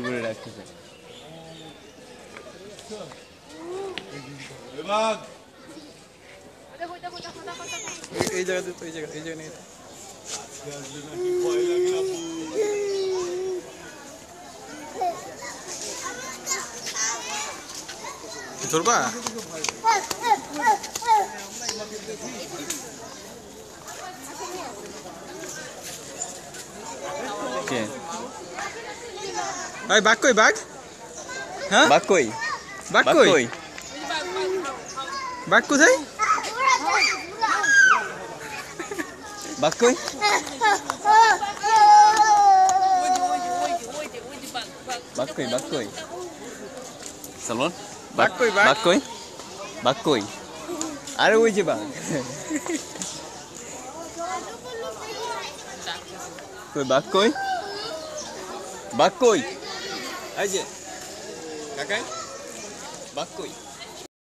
ঘুরে রাখতেছে এই জায়গাতে তো এই জায়গা নেই ধরবা বাঘ কই বাঘ হ্যাঁ বাঘ কই বাঘ কই বাঘ কোথায় বাঘ কই বাঘ কই সালমান বাঘ কই বাঘ কই বাঘ কই আরে ওই যে বাঘ কই বাঘ কই বাঘ কই এই যে কাকাই বাঘ কই